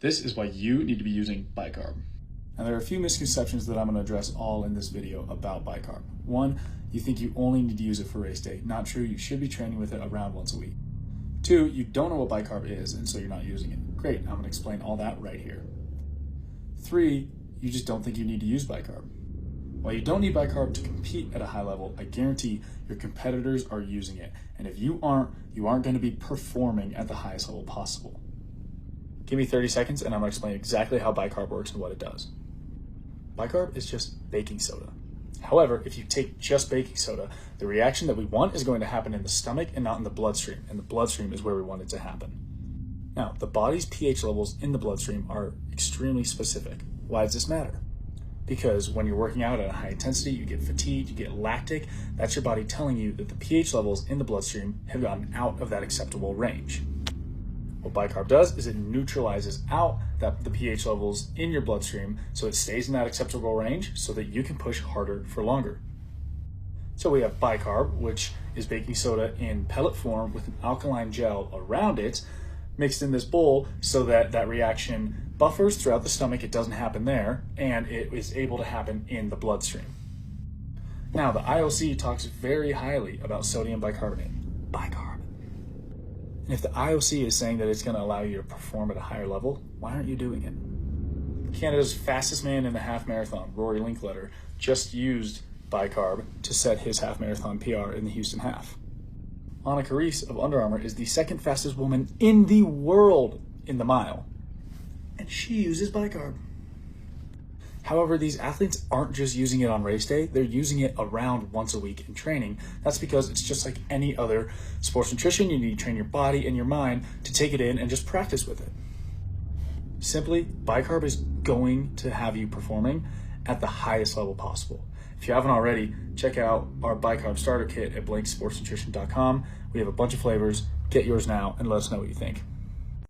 This is why you need to be using bicarb. Now, there are a few misconceptions that I'm going to address all in this video about bicarb. One, you think you only need to use it for race day. Not true. You should be training with it around once a week. Two, you don't know what bicarb is, and so you're not using it. Great, I'm going to explain all that right here. Three, you just don't think you need to use bicarb. While you don't need bicarb to compete at a high level, I guarantee your competitors are using it. And if you aren't going to be performing at the highest level possible. Give me 30 seconds and I'm going to explain exactly how bicarb works and what it does. Bicarb is just baking soda. However, if you take just baking soda, the reaction that we want is going to happen in the stomach and not in the bloodstream. And the bloodstream is where we want it to happen. Now, the body's pH levels in the bloodstream are extremely specific. Why does this matter? Because when you're working out at a high intensity, you get fatigued, you get lactic. That's your body telling you that the pH levels in the bloodstream have gotten out of that acceptable range. What bicarb does is it neutralizes out the pH levels in your bloodstream so it stays in that acceptable range so that you can push harder for longer. So we have bicarb, which is baking soda in pellet form with an alkaline gel around it, mixed in this bowl so that that reaction buffers throughout the stomach, it doesn't happen there, and it is able to happen in the bloodstream. Now, the IOC talks very highly about sodium bicarbonate, bicarb. And if the IOC is saying that it's going to allow you to perform at a higher level, why aren't you doing it? Canada's fastest man in the half marathon, Rory Linkletter, just used bicarb to set his half marathon PR in the Houston half. Annika Reese of Under Armour is the second fastest woman in the world in the mile, and she uses bicarb. However, these athletes aren't just using it on race day, they're using it around once a week in training. That's because it's just like any other sports nutrition. You need to train your body and your mind to take it in and just practice with it. Simply, bicarb is going to have you performing at the highest level possible. If you haven't already, check out our bicarb starter kit at blanksportsnutrition.com. We have a bunch of flavors. Get yours now and let us know what you think.